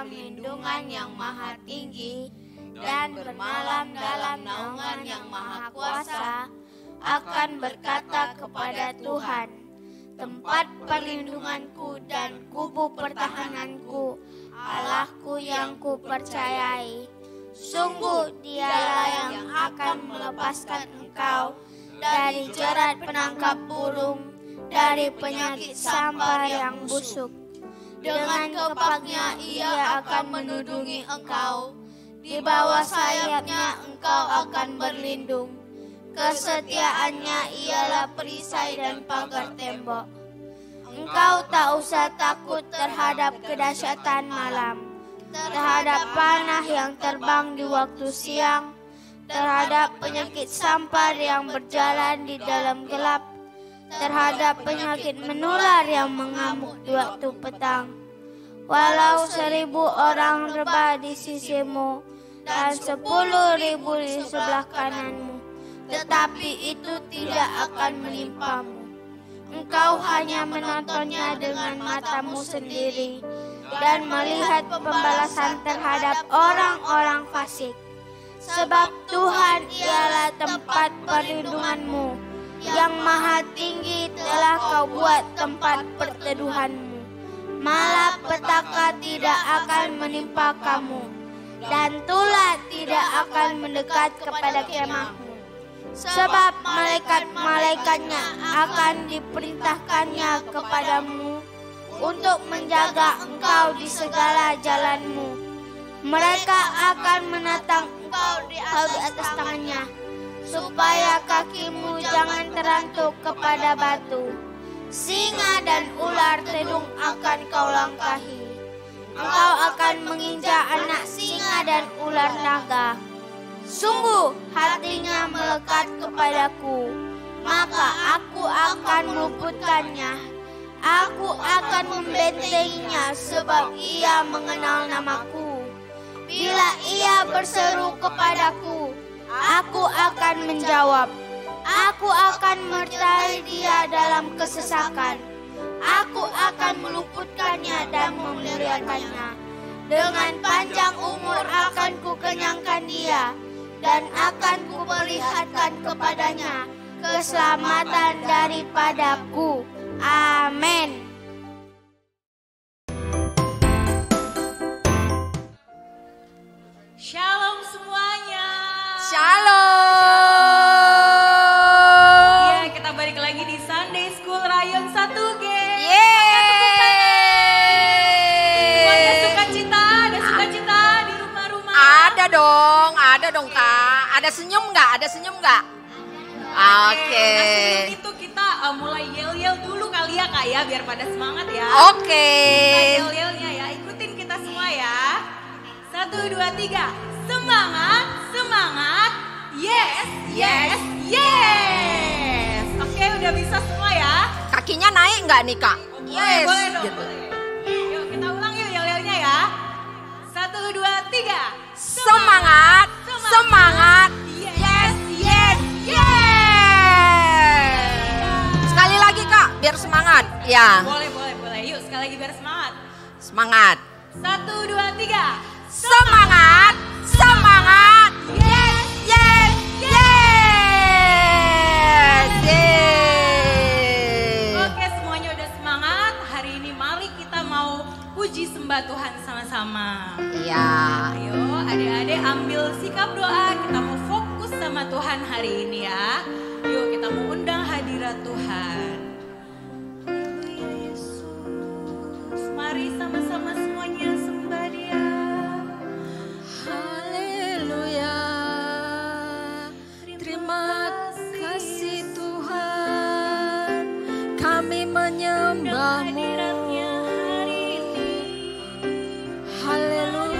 dalam lindungan yang maha tinggi dan bermalam dalam naungan yang maha kuasa, akan berkata kepada Tuhan, tempat perlindunganku dan kubu pertahananku, Allahku yang kupercayai. Sungguh dialah yang akan melepaskan engkau dari jerat penangkap burung, dari penyakit sampar yang busuk. Dengan kepaknya ia akan menudungi engkau, di bawah sayapnya engkau akan berlindung. Kesetiaannya ialah perisai dan pagar tembok. Engkau tak usah takut terhadap kedahsyatan malam, terhadap panah yang terbang di waktu siang, terhadap penyakit sampar yang berjalan di dalam gelap, terhadap penyakit menular yang mengamuk di waktu petang. Walau 1,000 orang rebah di sisimu dan 10.000 di sebelah kananmu, tetapi itu tidak akan menimpamu. Engkau hanya menontonnya dengan matamu sendiri dan melihat pembalasan terhadap orang-orang fasik. Sebab Tuhan ialah tempat perlindunganmu, yang maha tinggi telah kau buat tempat perteduhanmu. Malapetaka tidak akan menimpa kamu, dan tulah tidak akan mendekat kepada kemahmu. Sebab malaikat-malaikatnya akan diperintahkannya kepadamu untuk menjaga engkau di segala jalanmu. Mereka akan menatang engkau di atas tangannya, supaya kakimu jangan terantuk kepada batu. Singa dan ular tedung akan kau langkahi. Engkau akan menginjak anak singa dan ular naga. Sungguh hatinya melekat kepadaku, maka aku akan meluputkannya. Aku akan membentenginya sebab ia mengenal namaku. Bila ia berseru kepadaku, aku akan menjawab. Aku akan menyertai dia dalam kesesakan. Aku akan meluputkannya dan memuliakannya. Dengan panjang umur akan kukenyangkan dia, dan akan kuperlihatkan kepadanya keselamatan daripadaku. Amin. Shalom semuanya. Shalom. Ya, kita balik lagi di Sunday School Rayon 1G. Semuanya sukacita, ada sukacita di rumah-rumah. Ada dong Kak. Ada senyum nggak? Oke. Nah, sebelum itu kita mulai yel-yel dulu kali ya Kak ya, biar pada semangat ya. Oke. Kita yel-yelnya ya, ikutin kita semua ya. 1, 2, 3, semangat, semangat, yes, yes, yes. Oke, udah bisa semua ya. Kakinya naik nggak nih Kak? Boleh, boleh dong, boleh. Yuk kita ulang yuk yel-yelnya ya. 1, 2, 3, Semangat, semangat, yes, yes, yes. Sekali lagi Kak, biar semangat. Ya. Boleh. Yuk sekali lagi biar semangat. Semangat. 1, 2, 3. Semangat, semangat, yes, yes, yes, yes. Oke, semuanya udah semangat. Hari ini mari kita mau puji sembah Tuhan sama-sama. Iya. Ayo adik-adik ambil sikap doa, kita mau fokus sama Tuhan hari ini ya. Yuk kita mau undang hadirat Tuhan. Haleluya Yesus, mari sama-sama semuanya sembah Dia. Haleluya. Terima kasih Tuhan, kami menyembah-Mu. Hadiratnya hari ini. Haleluya.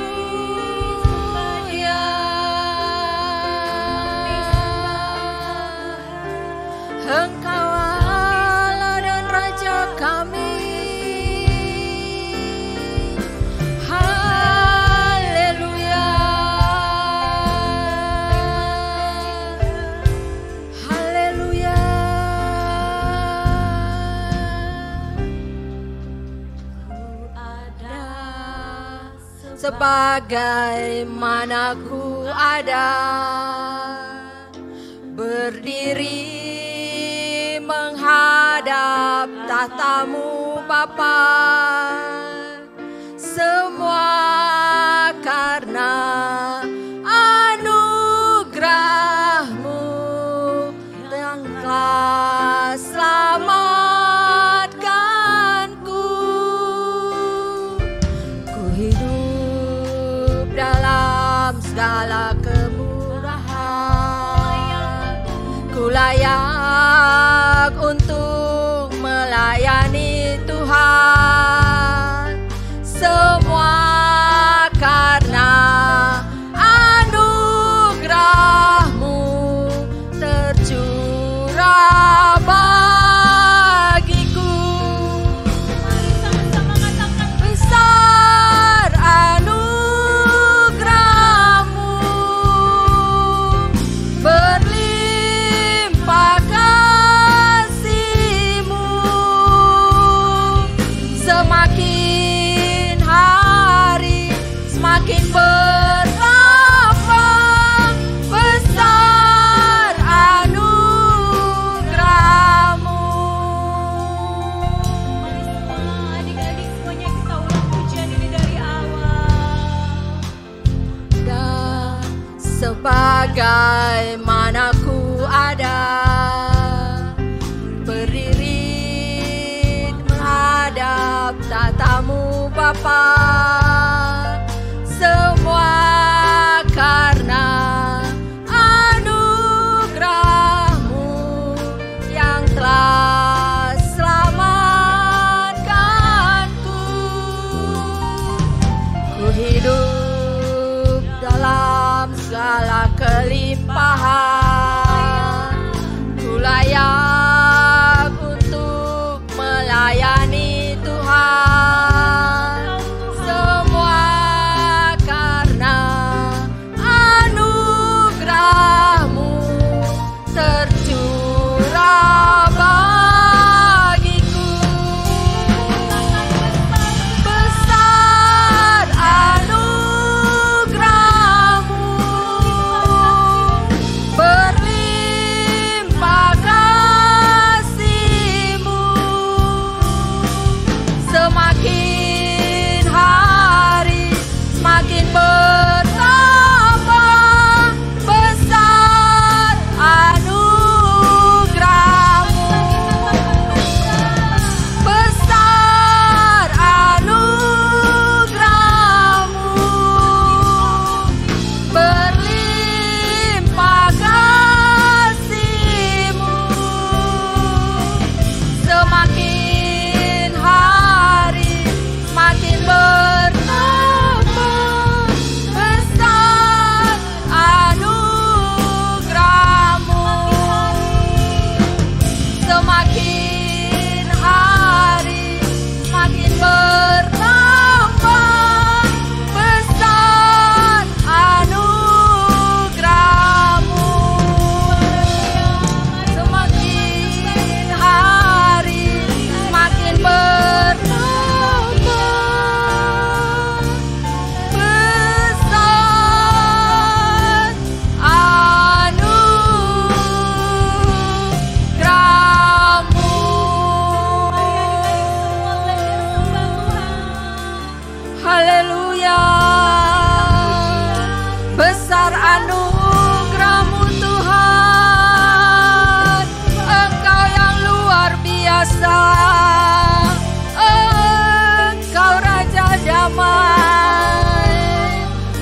Engkau Allah dan Raja kami. sebagaimana ku ada, berdiri menghadap tahta-Mu Bapa, semua karena anugerah-Mu yang telah selamatkanku. Ku hidup dalam segala kemurahan, ku layak untuk melayani Tuhan, semua karena anugerah-Mu tercurah bagiku. Mari sama-sama katakan, Besar anugerah-Mu, berlimpah kasih-Mu, semakin hari semakin bertambah. Besar anugerah-Mu. mari semua adik-adik semuanya kita ulang pujian ini dari awal. Dan sebagaimana ku ada, berdiri menghadap tahta-Mu Bapa, semua karena anugerah-Mu yang telah selamatkanku. Ku hidup dalam segala kelimpahan, ku layak untuk melayani Tuhan, semua karena anugerah-Mu tercurah bagiku. Besar anugerah-Mu, berlimpah kasih-Mu, semakin hari semakin bertambah. Besar anugerah-Mu, besar anugerah-Mu, berlimpah kasih-Mu, semakin hari semakin bertambah. Besar anugerah-Mu, semakin hari semakin bertambah. Besar anugerah-Mu, semakin hari semakin bertambah. Besar anugerah-Mu. Haleluya. Besar anugerah-Mu Tuhan, Engkau yang luar biasa, Engkau Raja damai,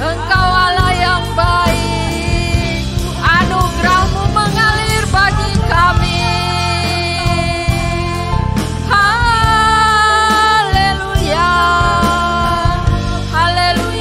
Engkau Allah yang baik. Anugerah-Mu mengalir bagi kami. Haleluya, haleluya.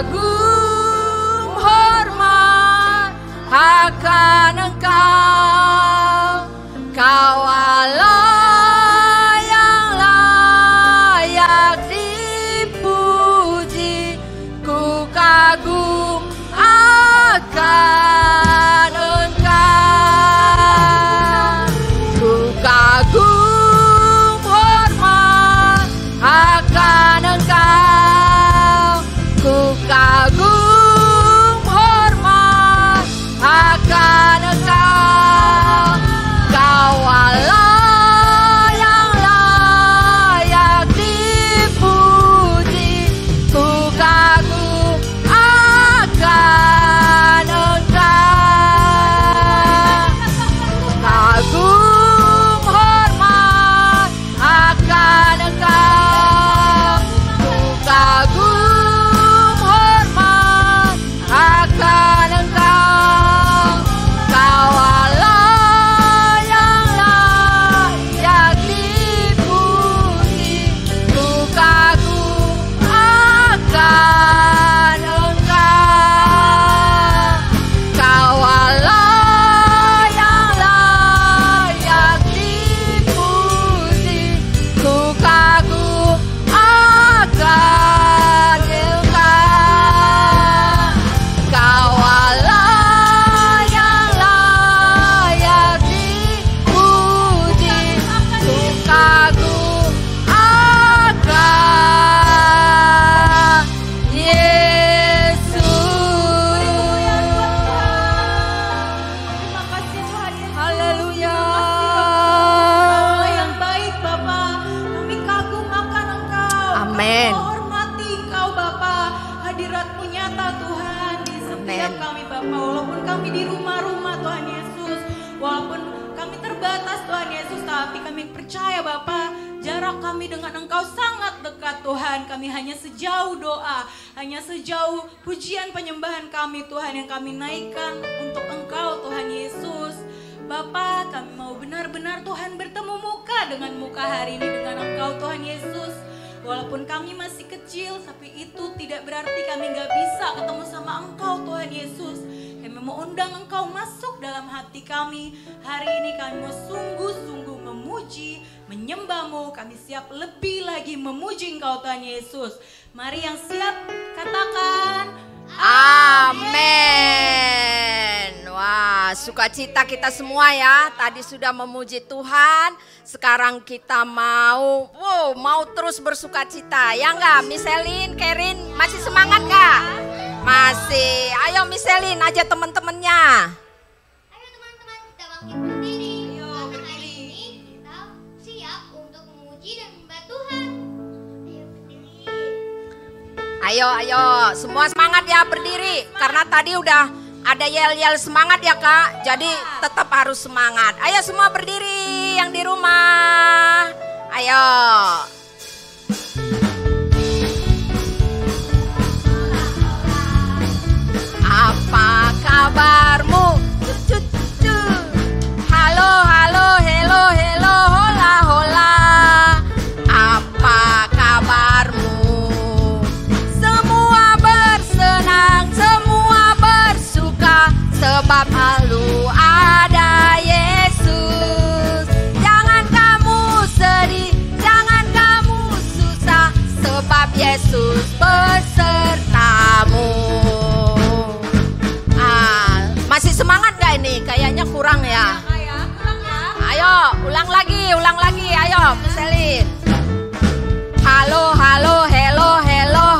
kagum hormat akan Engkau, Kau Allah yang layak dipuji. Ku kagum akan Engkau, ku kagum hormat akan Engkau, ku kagum hormat akan Engkau, Kau Allah yang layak dipuji. Ku kagum akan Engkau, kagum hormat akan Engkau, ku kagum hormat akan Engkau, Kau Allah yang layak dipuji. Ku kagum akan Engkau, Kau Allah yang layak dipuji. Ku kagum akan Engkau, Kau Allah yang layak dipuji. Ku kagum akan Yesus. Terima kasih Tuhan Yesus. Haleluya. Allah yang baik Bapa, kami kagum akan Engkau. Amin. Kami menghormati Engkau Bapa. Hadirat-Mu nyata Tuhan di setiap Amin. kami Bapa. Walaupun kami di rumah-rumah Tuhan Yesus, walaupun kami terbatas Tuhan Yesus, tapi kami percaya Bapa, jarak kami dengan Engkau sangat dekat Tuhan. Kami hanya sejauh doa, hanya sejauh pujian penyembahan kami Tuhan yang kami naikkan untuk Engkau Tuhan Yesus. Bapa, kami mau benar-benar Tuhan bertemu muka dengan muka hari ini dengan Engkau Tuhan Yesus. Walaupun kami masih kecil, tapi itu tidak berarti kami gak bisa ketemu sama Engkau Tuhan Yesus. Kami mau undang Engkau masuk dalam hati kami. Hari ini kami mau sungguh-sungguh memuji, menyembah-Mu. Kami siap lebih lagi memuji Engkau Tuhan Yesus. Mari yang siap katakan Amin. Wah, sukacita kita semua ya. Tadi sudah memuji Tuhan. Sekarang kita mau terus bersukacita. Ya enggak, Miss Elin, Kerin, masih semangat enggak? Masih. Ayo Miss Elin, ajak teman-temannya. Ayo teman-teman, kita bangkit berdiri. Karena hari ini kita siap untuk memuji dan menyembah Tuhan. Ayo berdiri. Ayo, semua semangat ya berdiri. Karena tadi udah ada yel-yel semangat ya Kak. Jadi tetap harus semangat. Ayo semua berdiri yang di rumah. Ayo. Apa kabarmu? Halo, hello, hola, hola. Apa kabarmu? Semua bersenang, semua bersuka, sebab selalu ada Yesus. Jangan kamu sedih, jangan kamu susah, sebab Yesus besertamu. Masih semangat gak ini? Kayaknya kurang ya. Ayo, ulang lagi, ayo, Miss Elin. Halo, hello,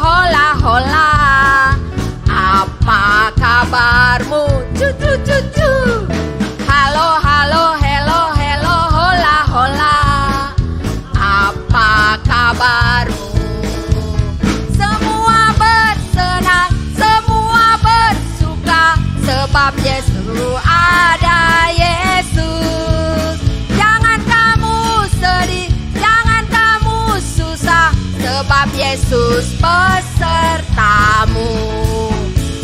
hola, hola. Apa kabarmu? Cucu. Halo, hello, hola, hola. Apa kabarmu? Semua bersenang, semua bersuka, sebab Yesus ada Yesus. Jangan kamu sedih, jangan kamu susah, sebab Yesus besertamu.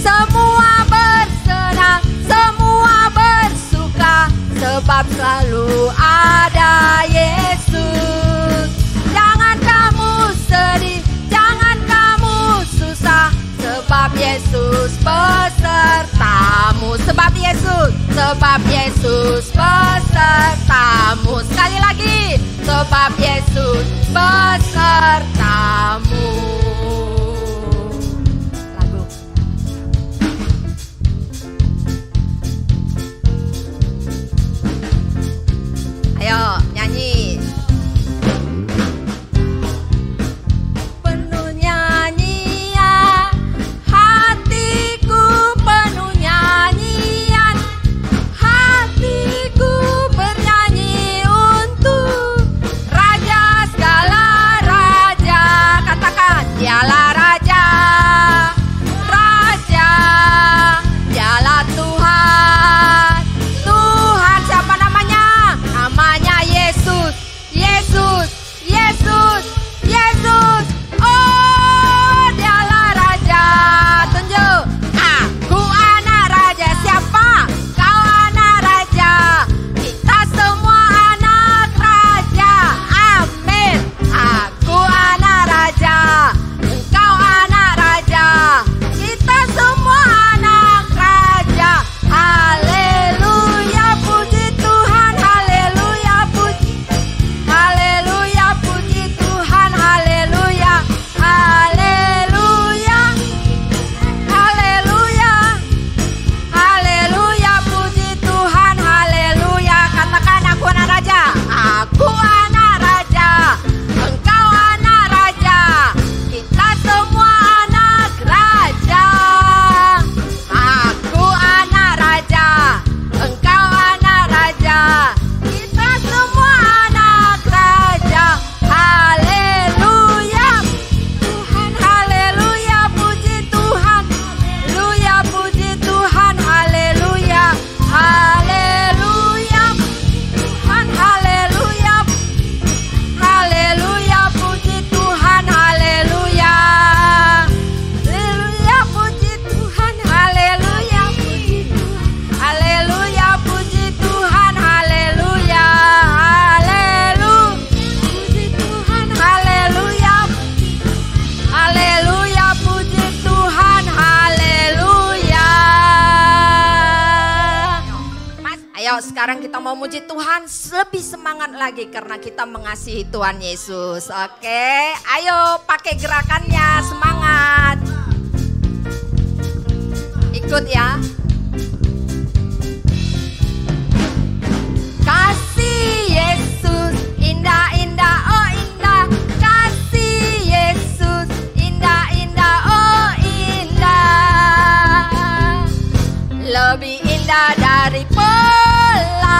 Semua bersenang, semua bersuka, sebab selalu ada Yesus. Jangan kamu sedih, jangan kamu susah, sebab Yesus besertamu. Sebab Yesus besertamu. Sekali lagi, sebab Yesus besertamu. Lagu. Ayo nyanyi. Penuh nyanyian, hatiku penuh nyanyian, hatiku bernyanyi untuk Raja segala raja. Katakan, dialah Raja, Raja, dialah Tuhan. Tuhan siapa namanya? Namanya Yesus, Yesus, Yesus, Yesus. Oh, dialah Raja. Tunjuk. Aku anak Raja. Siapa? Kau anak Raja. Kita semua anak Raja. Amin. Aku anak Raja. Engkau anak Raja. Kita semua anak Raja. Haleluya, puji Tuhan. Haleluya, puji. Haleluya, puji Tuhan. Haleluya. Haleluya. Haleluya. Haleluya, puji Tuhan. Haleluya. Katakan, aku anak Raja. Aku anak Raja. Engkau anak Raja. Kita semua anak Raja. Aku anak Raja. Engkau anak Raja. Kita semua anak Raja. Haleluya. Tuhan, haleluya, puji Tuhan. Haleluya, puji Tuhan. Haleluya. Haleluya. Tuhan, haleluya. Haleluya, puji Tuhan. Haleluya. Haleluya, puji Tuhan. Haleluya, puji Tuhan. Haleluya, puji Tuhan. Haleluya. Haleluya, puji Tuhan. Haleluya. Haleluya, puji Tuhan. Haleluya. Mas, ayo sekarang kita mau muji Tuhan lebih semangat lagi karena kita mengasihi Tuhan Yesus. Oke, ayo pakai gerakannya, semangat. Ikut ya. Kasih Yesus indah-indah, oh indah. Kasih Yesus indah-indah, oh indah. Lebih indah dari pelangi,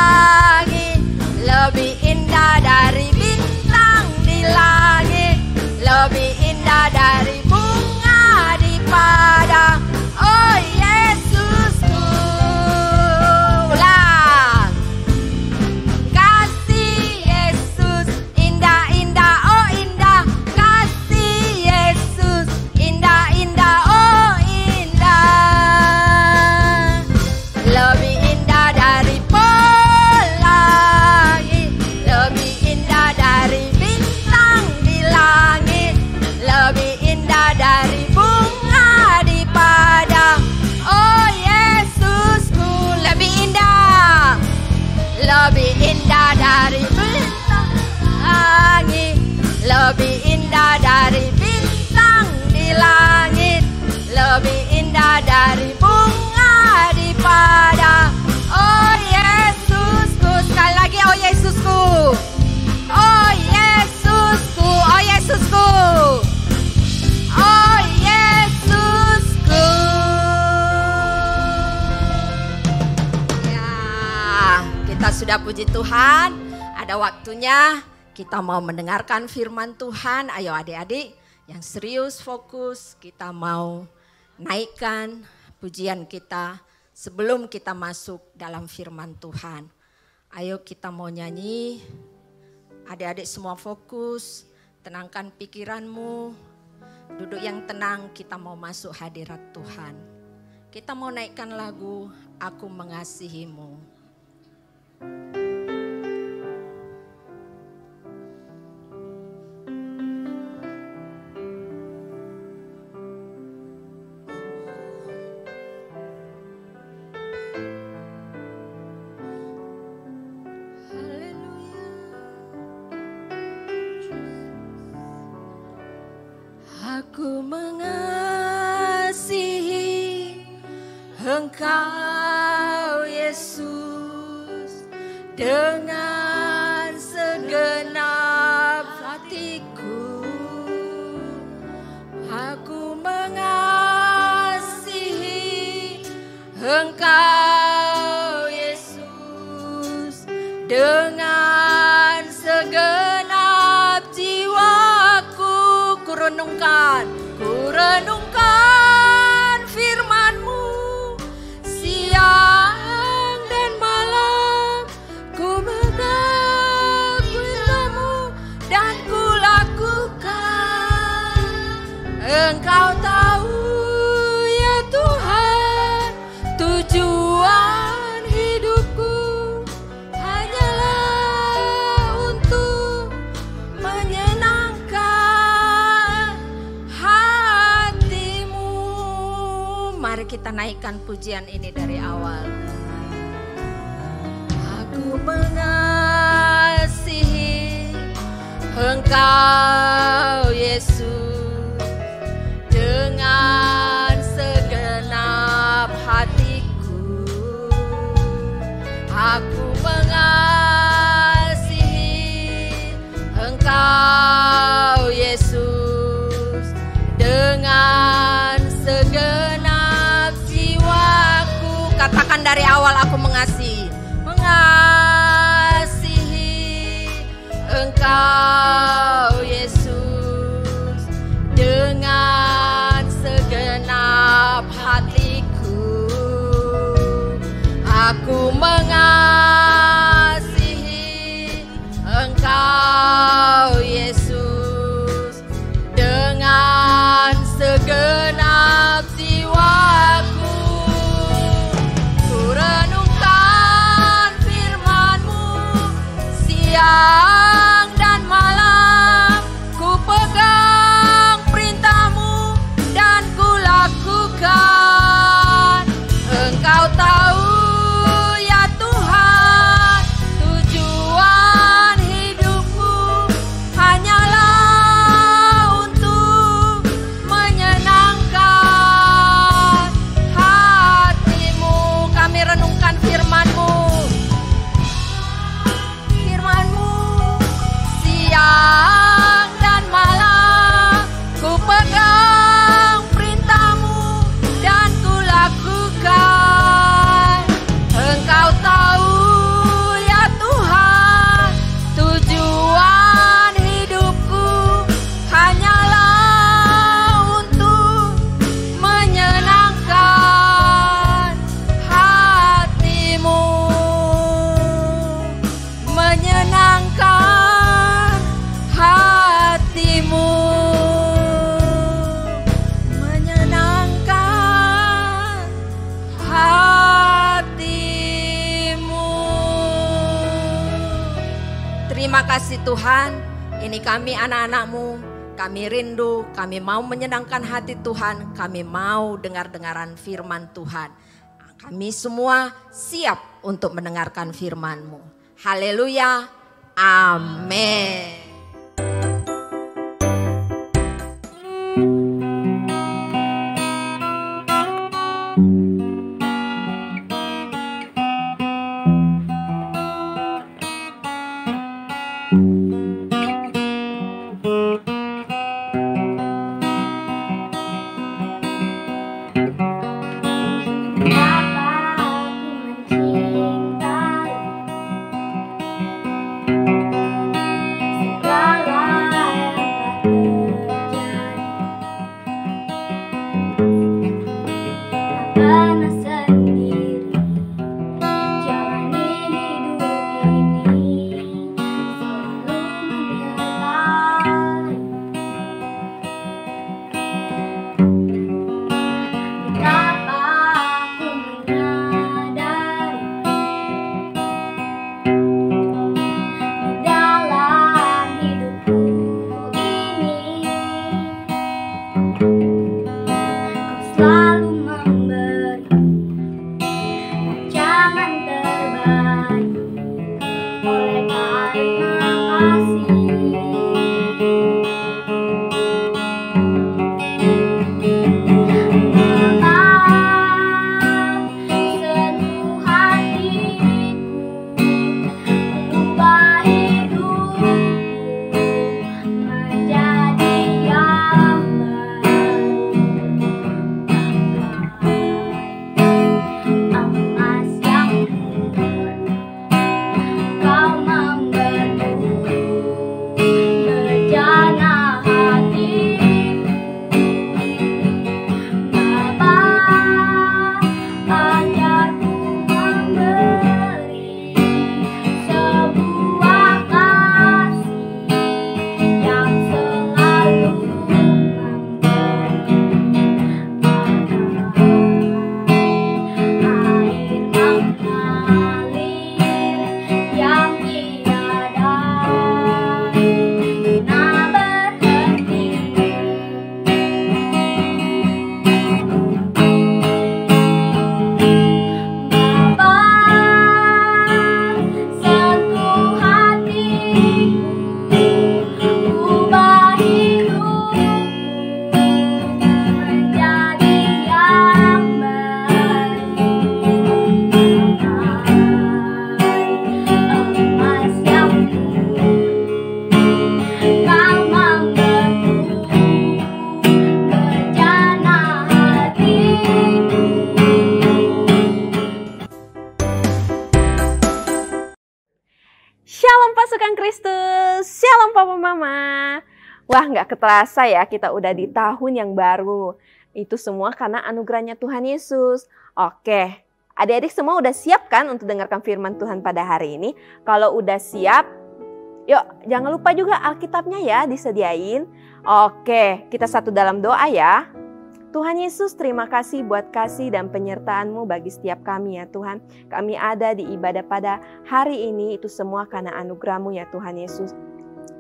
lebih indah dari bintang di langit, lebih indah dari bunga di padang. Oh Yesusku. Ulang. Kasih Yesus indah-indah, oh indah. Kasih Yesus indah-indah, oh indah. Lebih indah dari pelangi, lebih indah dari bintang di langit, lebih indah dari bunga di padang. Oh Yesusku, lebih indah, lebih indah dari bintang langit, lebih indah dari bintang di langit, lebih indah dari bunga di padang. Oh Yesusku, sekali lagi, oh Yesusku, oh Yesusku, oh Yesusku, oh Yesusku. Ya, kita sudah puji Tuhan. Ada waktunya kita mau mendengarkan firman Tuhan. Ayo adik-adik yang serius, fokus, kita mau naikkan pujian kita sebelum kita masuk dalam firman Tuhan. Ayo kita mau nyanyi. Adik-adik semua fokus, tenangkan pikiranmu. Duduk yang tenang, kita mau masuk hadirat Tuhan. Kita mau naikkan lagu Aku Mengasihimu. Engkau Yesus dengan segenap hatiku, aku mengasihi Engkau Yesus dengan segenap jiwaku. Ku renungkan firman-Mu siang dan malam. Ku mengagumi-Mu dan ku lakukan. Engkau tahu ya Tuhan, tujuan hidupku hanyalah untuk menyenangkan hati-Mu. Mari kita naikkan pujian ini dari awal. Aku mengasihi Engkau Yesus dengan segenap hatiku. Aku mengasihi Engkau Yesus dengan segenap jiwaku. Katakan dari awal, aku mengasihi Engkau Yesus dengan segenap hatiku. Aku mengasihi Engkau Yesus dengan segenap jiwaku. Ku renungkan firman-Mu siang dan malam. Ku pegang perintah-Mu dan ku lakukan. Engkau tahu ya Tuhan, tujuan hidupku hanyalah untuk menyenangkan hati-Mu. Kami renungkan firman-Mu siang dan malam. Ku pegang perintah-Mu dan ku lakukan. Engkau tahu ya Tuhan, tujuan hidupku hanyalah untuk menyenangkan hati-Mu. Menyenangkan hati-Mu, menyenangkan hati-Mu. Terima kasih Tuhan, ini kami anak-anak-Mu, kami rindu, kami mau menyenangkan hati Tuhan, kami mau dengar-dengaran firman Tuhan. Kami semua siap untuk mendengarkan firman-Mu. Haleluya, amin. Aku mencintai Wah, nggak keterasa ya kita udah di tahun yang baru. Itu semua karena anugerahnya Tuhan Yesus. Oke, adik-adik semua udah siap kan untuk dengarkan firman Tuhan pada hari ini? Kalau udah siap, yuk jangan lupa juga Alkitabnya ya disediain. Oke, kita satu dalam doa ya. Tuhan Yesus, terima kasih buat kasih dan penyertaan-Mu bagi setiap kami ya Tuhan. Kami ada di ibadah pada hari ini, itu semua karena anugerah-Mu ya Tuhan Yesus.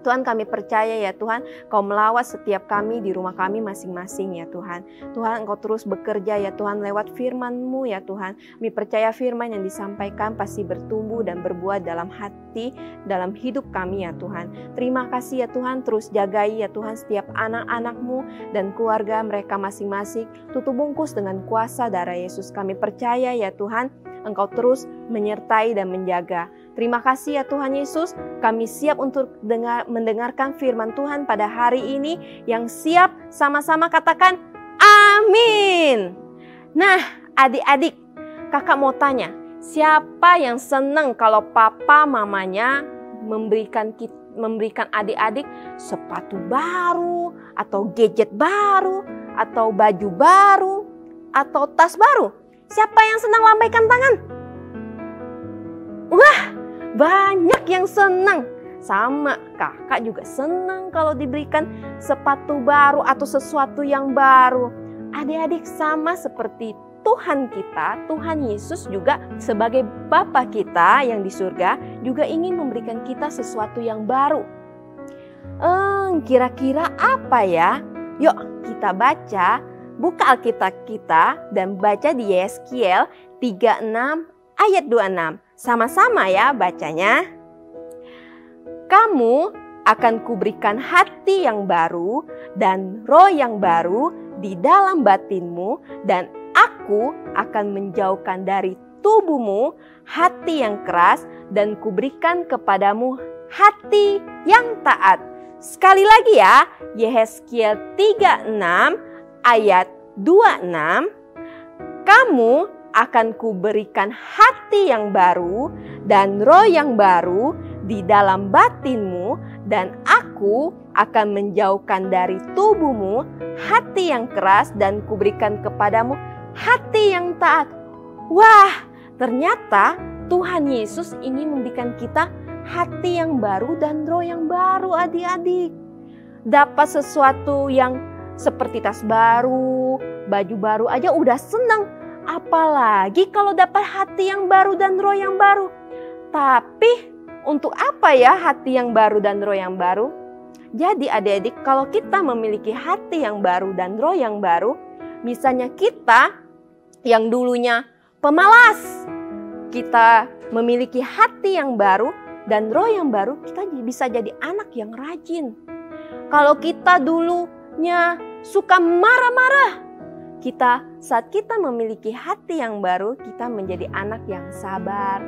Tuhan, kami percaya ya Tuhan, Kau melawat setiap kami di rumah kami masing-masing ya Tuhan. Tuhan, Engkau terus bekerja ya Tuhan lewat firman-Mu ya Tuhan. Kami percaya firman yang disampaikan pasti bertumbuh dan berbuah dalam hati, dalam hidup kami ya Tuhan. Terima kasih ya Tuhan, terus jagai ya Tuhan setiap anak-anak-Mu dan keluarga mereka masing-masing. Tutup bungkus dengan kuasa darah Yesus. Kami percaya ya Tuhan, Engkau terus menyertai dan menjaga. Terima kasih ya Tuhan Yesus, kami siap untuk mendengarkan firman Tuhan pada hari ini. Yang siap sama-sama katakan amin. Nah adik-adik, kakak mau tanya, siapa yang senang kalau papa mamanya memberikan adik-adik sepatu baru, atau gadget baru, atau baju baru, atau tas baru? Siapa yang senang lambaikan tangan? Wah, banyak yang senang. Sama, kakak juga senang kalau diberikan sepatu baru atau sesuatu yang baru. Adik-adik sama seperti Tuhan kita, Tuhan Yesus juga sebagai Bapa kita yang di surga juga ingin memberikan kita sesuatu yang baru. Kira-kira apa ya? Yuk kita baca. Buka Alkitab kita dan baca di Yeskiel 36 ayat 26. Sama-sama ya bacanya. Kamu akan kuberikan hati yang baru dan roh yang baru di dalam batinmu, dan aku akan menjauhkan dari tubuhmu hati yang keras dan kuberikan kepadamu hati yang taat. Sekali lagi ya, Yeskiel 36 ayat 26, kamu akan kuberikan hati yang baru dan roh yang baru di dalam batinmu, dan aku akan menjauhkan dari tubuhmu hati yang keras dan kuberikan kepadamu hati yang taat. Wah, ternyata Tuhan Yesus ingin memberikan kita hati yang baru dan roh yang baru adik-adik. Dapat sesuatu yang seperti tas baru, baju baru aja udah senang. Apalagi kalau dapat hati yang baru dan roh yang baru. Tapi untuk apa ya hati yang baru dan roh yang baru? Jadi adik-adik, kalau kita memiliki hati yang baru dan roh yang baru, misalnya kita yang dulunya pemalas, kita memiliki hati yang baru dan roh yang baru, kita bisa jadi anak yang rajin. Kalau kita dulunya suka marah-marah, saat kita memiliki hati yang baru, kita menjadi anak yang sabar.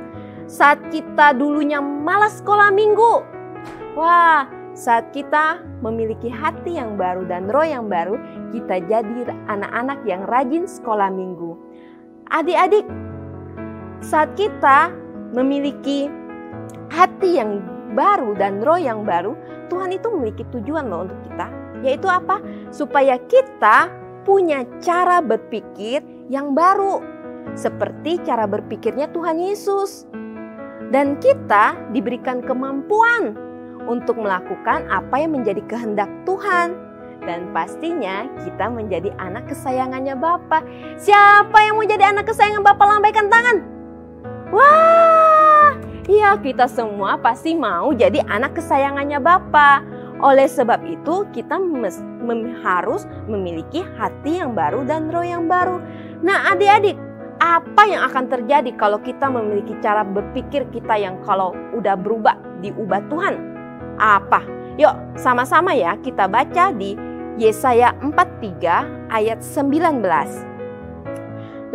Saat kita dulunya malas sekolah minggu, wah, saat kita memiliki hati yang baru dan roh yang baru, kita jadi anak-anak yang rajin sekolah minggu. Adik-adik, saat kita memiliki hati yang baru dan roh yang baru, Tuhan itu memiliki tujuan loh untuk kita. Yaitu apa? Supaya kita punya cara berpikir yang baru. Seperti cara berpikirnya Tuhan Yesus. Dan kita diberikan kemampuan untuk melakukan apa yang menjadi kehendak Tuhan. Dan pastinya kita menjadi anak kesayangannya Bapa. Siapa yang mau jadi anak kesayangan Bapa? Lambaikan tangan. Wah, iya, kita semua pasti mau jadi anak kesayangannya Bapa. Oleh sebab itu kita harus memiliki hati yang baru dan roh yang baru. Nah adik-adik, apa yang akan terjadi kalau kita memiliki cara berpikir kita yang kalau udah berubah, diubah Tuhan? Apa? Yuk sama-sama ya kita baca di Yesaya 43 ayat 19.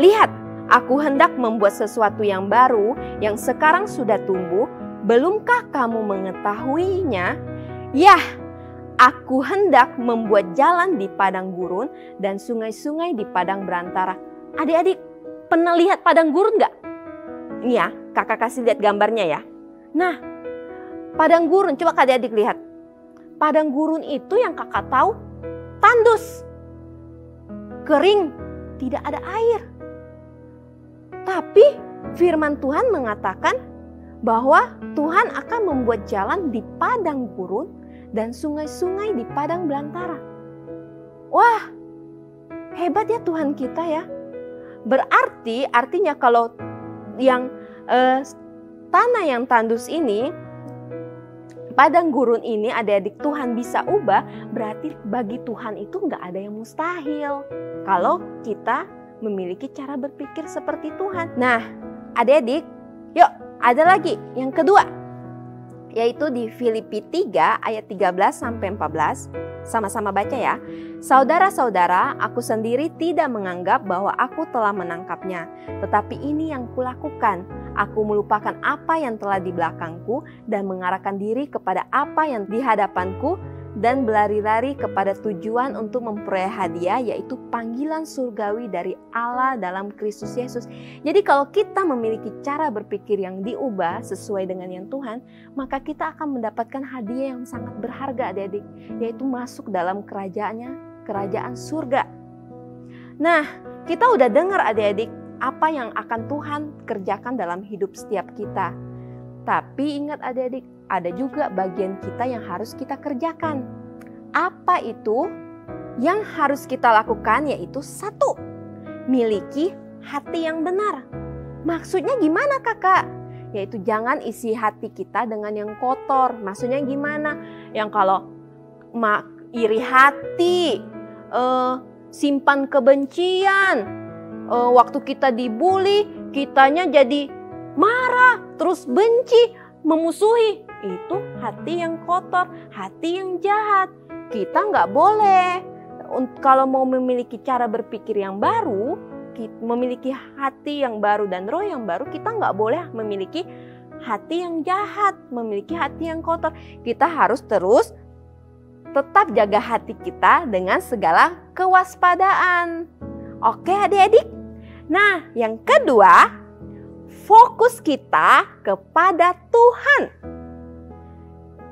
Lihat, aku hendak membuat sesuatu yang baru yang sekarang sudah tumbuh. Belumkah kamu mengetahuinya? Yah, aku hendak membuat jalan di padang gurun dan sungai-sungai di padang belantara. Adik-adik, pernah lihat padang gurun gak? Ini ya, kakak kasih lihat gambarnya ya. Nah, padang gurun, coba adik-adik lihat. padang gurun itu yang kakak tahu tandus, kering, tidak ada air. Tapi firman Tuhan mengatakan bahwa Tuhan akan membuat jalan di padang gurun dan sungai-sungai di padang belantara. Wah, hebat ya Tuhan kita ya. Berarti artinya kalau yang tanah yang tandus ini, padang gurun ini adik-adik Tuhan bisa ubah, berarti bagi Tuhan itu nggak ada yang mustahil. Kalau kita memiliki cara berpikir seperti Tuhan. Nah, adik-adik, yuk ada lagi yang kedua, yaitu di Filipi 3 ayat 13 sampai 14. Sama-sama baca ya. Saudara-saudara, aku sendiri tidak menganggap bahwa aku telah menangkapnya, tetapi ini yang kulakukan. Aku melupakan apa yang telah di belakangku dan mengarahkan diri kepada apa yang di hadapanku dan berlari-lari kepada tujuan untuk memperoleh hadiah, yaitu panggilan surgawi dari Allah dalam Kristus Yesus. Jadi kalau kita memiliki cara berpikir yang diubah sesuai dengan yang Tuhan, maka kita akan mendapatkan hadiah yang sangat berharga adik-adik, yaitu masuk dalam kerajaan surga. Nah, kita udah dengar adik-adik apa yang akan Tuhan kerjakan dalam hidup setiap kita. Tapi ingat adik-adik, ada juga bagian kita yang harus kita kerjakan. Apa itu? Yang harus kita lakukan yaitu 1, miliki hati yang benar. Maksudnya gimana kakak? Yaitu jangan isi hati kita dengan yang kotor. Maksudnya gimana? Yang kalau iri hati, simpan kebencian, waktu kita dibully, kitanya jadi marah, terus benci, memusuhi. Itu hati yang kotor, hati yang jahat. Kita nggak boleh. Kalau mau memiliki cara berpikir yang baru, memiliki hati yang baru dan roh yang baru, kita nggak boleh memiliki hati yang jahat, memiliki hati yang kotor. Kita harus terus tetap jaga hati kita dengan segala kewaspadaan. Oke adik-adik? Nah, yang kedua, fokus kita kepada Tuhan.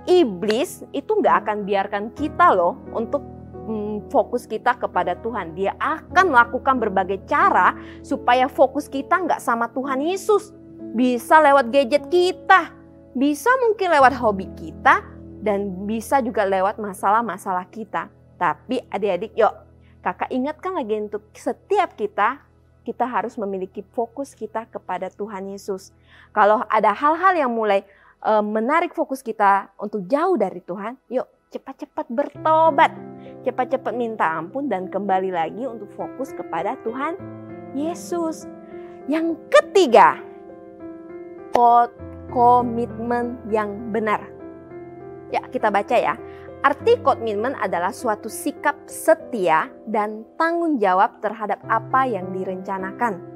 Iblis itu nggak akan biarkan kita loh untuk fokus kita kepada Tuhan. Dia akan melakukan berbagai cara supaya fokus kita nggak sama Tuhan Yesus. Bisa lewat gadget kita, bisa mungkin lewat hobi kita, dan bisa juga lewat masalah-masalah kita. Tapi adik-adik yuk, kakak ingatkan lagi untuk setiap kita harus memiliki fokus kita kepada Tuhan Yesus. Kalau ada hal-hal yang mulai menarik fokus kita untuk jauh dari Tuhan, yuk cepat-cepat bertobat, cepat-cepat minta ampun dan kembali lagi untuk fokus kepada Tuhan Yesus. Yang ketiga, komitmen yang benar. Ya, kita baca ya. Arti komitmen adalah suatu sikap setia dan tanggung jawab terhadap apa yang direncanakan.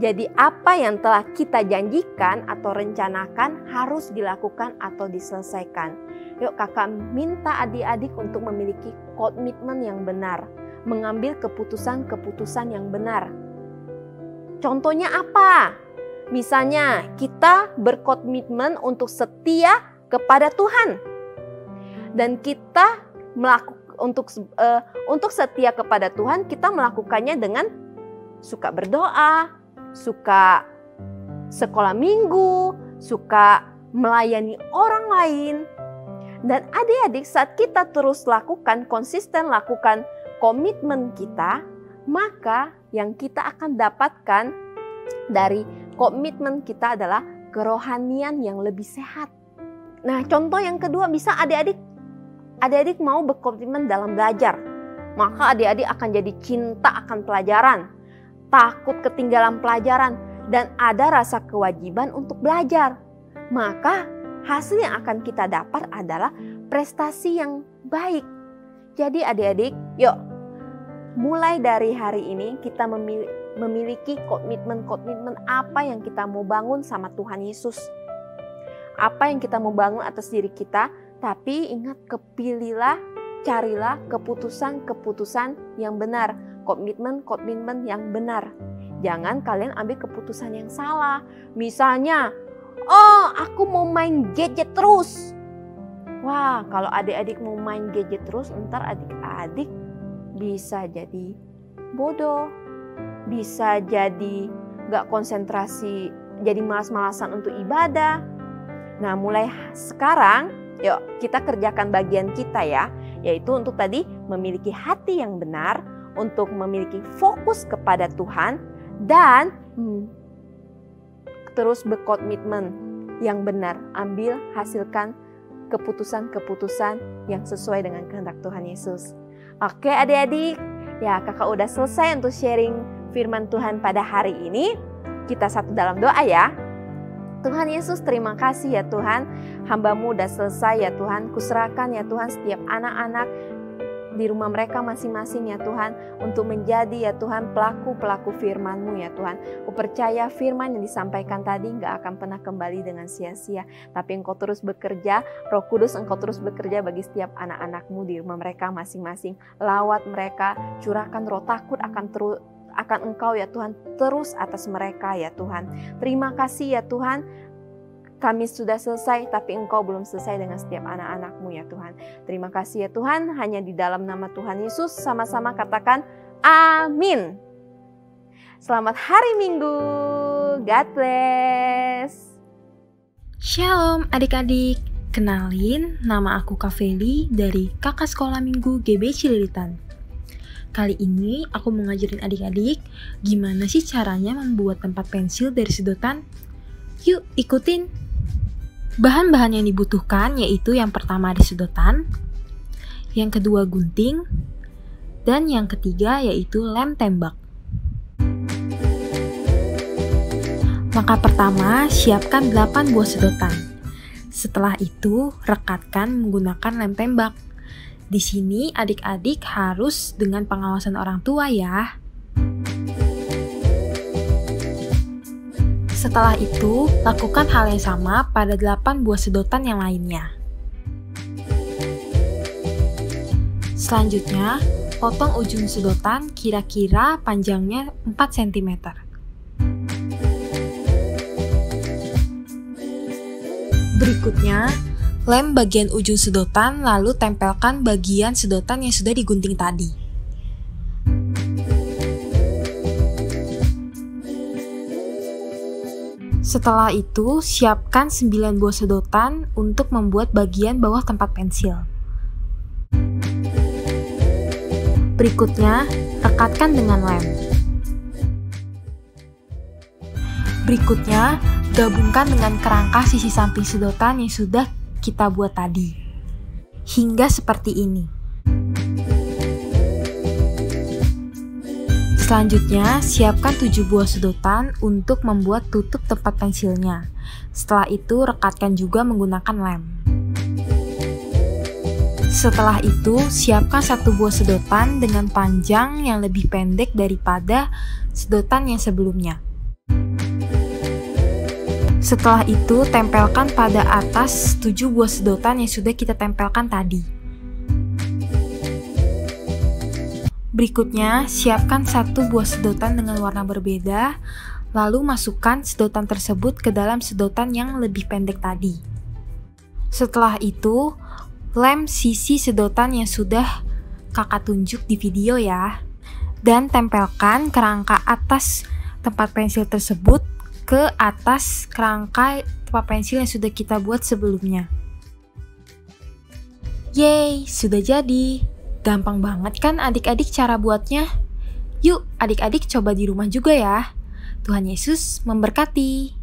Jadi apa yang telah kita janjikan atau rencanakan harus dilakukan atau diselesaikan. Yuk kakak minta adik-adik untuk memiliki komitmen yang benar. Mengambil keputusan-keputusan yang benar. Contohnya apa? Misalnya kita berkomitmen untuk setia kepada Tuhan. Dan kita untuk setia kepada Tuhan, kita melakukannya dengan suka berdoa, suka sekolah minggu, suka melayani orang lain. Dan adik-adik saat kita terus konsisten lakukan komitmen kita, maka yang kita akan dapatkan dari komitmen kita adalah kerohanian yang lebih sehat. Nah, contoh yang kedua bisa adik-adik mau berkomitmen dalam belajar. Maka adik-adik akan jadi cinta akan pelajaran, takut ketinggalan pelajaran, dan ada rasa kewajiban untuk belajar. Maka hasil yang akan kita dapat adalah prestasi yang baik. Jadi adik-adik, yuk mulai dari hari ini kita memiliki komitmen apa yang kita mau bangun sama Tuhan Yesus. Apa yang kita mau bangun atas diri kita, tapi ingat carilah keputusan-keputusan yang benar, komitmen yang benar. Jangan kalian ambil keputusan yang salah. Misalnya, aku mau main gadget terus. Wah, kalau adik-adik mau main gadget terus, ntar adik-adik bisa jadi bodoh, bisa jadi gak konsentrasi, jadi malas-malasan untuk ibadah. Nah, mulai sekarang, yuk kita kerjakan bagian kita ya, yaitu untuk tadi memiliki hati yang benar, untuk memiliki fokus kepada Tuhan, dan terus berkomitmen yang benar, ambil, hasilkan keputusan-keputusan yang sesuai dengan kehendak Tuhan Yesus. Oke adik-adik, ya kakak udah selesai untuk sharing firman Tuhan pada hari ini. Kita satu dalam doa ya. Tuhan Yesus, terima kasih ya Tuhan, hamba-Mu udah selesai ya Tuhan. Kuserahkan ya Tuhan setiap anak-anak di rumah mereka masing-masing ya Tuhan, untuk menjadi ya Tuhan pelaku-pelaku firman-Mu ya Tuhan. Aku percaya firman yang disampaikan tadi gak akan pernah kembali dengan sia-sia, tapi Engkau terus bekerja, Roh Kudus Engkau terus bekerja bagi setiap anak-anak-Mu di rumah mereka masing-masing. Lawat mereka, curahkan roh takut akan Engkau ya Tuhan terus atas mereka ya Tuhan. Terima kasih ya Tuhan, kami sudah selesai, tapi Engkau belum selesai dengan setiap anak-anak-Mu ya Tuhan. Terima kasih ya Tuhan, hanya di dalam nama Tuhan Yesus sama-sama katakan amin. Selamat hari Minggu, God bless. Shalom adik-adik, kenalin nama aku Kak Feli dari Kakak Sekolah Minggu GB Cililitan. Kali ini aku mau ngajarin adik-adik gimana sih caranya membuat tempat pensil dari sedotan. Yuk ikutin! Bahan-bahan yang dibutuhkan yaitu yang pertama ada sedotan, yang kedua gunting, dan yang ketiga yaitu lem tembak. Langkah pertama, siapkan 8 buah sedotan. Setelah itu, rekatkan menggunakan lem tembak. Di sini adik-adik harus dengan pengawasan orang tua ya. Setelah itu, lakukan hal yang sama pada 8 buah sedotan yang lainnya. Selanjutnya, potong ujung sedotan kira-kira panjangnya 4 cm. Berikutnya, lem bagian ujung sedotan lalu tempelkan bagian sedotan yang sudah digunting tadi. Setelah itu, siapkan 9 buah sedotan untuk membuat bagian bawah tempat pensil. Berikutnya, rekatkan dengan lem. Berikutnya, gabungkan dengan kerangka sisi samping sedotan yang sudah kita buat tadi, hingga seperti ini. Selanjutnya, siapkan 7 buah sedotan untuk membuat tutup tempat pensilnya. Setelah itu, rekatkan juga menggunakan lem. Setelah itu, siapkan 1 buah sedotan dengan panjang yang lebih pendek daripada sedotan yang sebelumnya. Setelah itu, tempelkan pada atas 7 buah sedotan yang sudah kita tempelkan tadi. Berikutnya, siapkan 1 buah sedotan dengan warna berbeda, lalu masukkan sedotan tersebut ke dalam sedotan yang lebih pendek tadi. Setelah itu, lem sisi sedotan yang sudah kakak tunjuk di video ya, dan tempelkan kerangka atas tempat pensil tersebut ke atas kerangka tempat pensil yang sudah kita buat sebelumnya. Yeay, sudah jadi! Gampang banget kan adik-adik cara buatnya? Yuk adik-adik coba di rumah juga ya. Tuhan Yesus memberkati.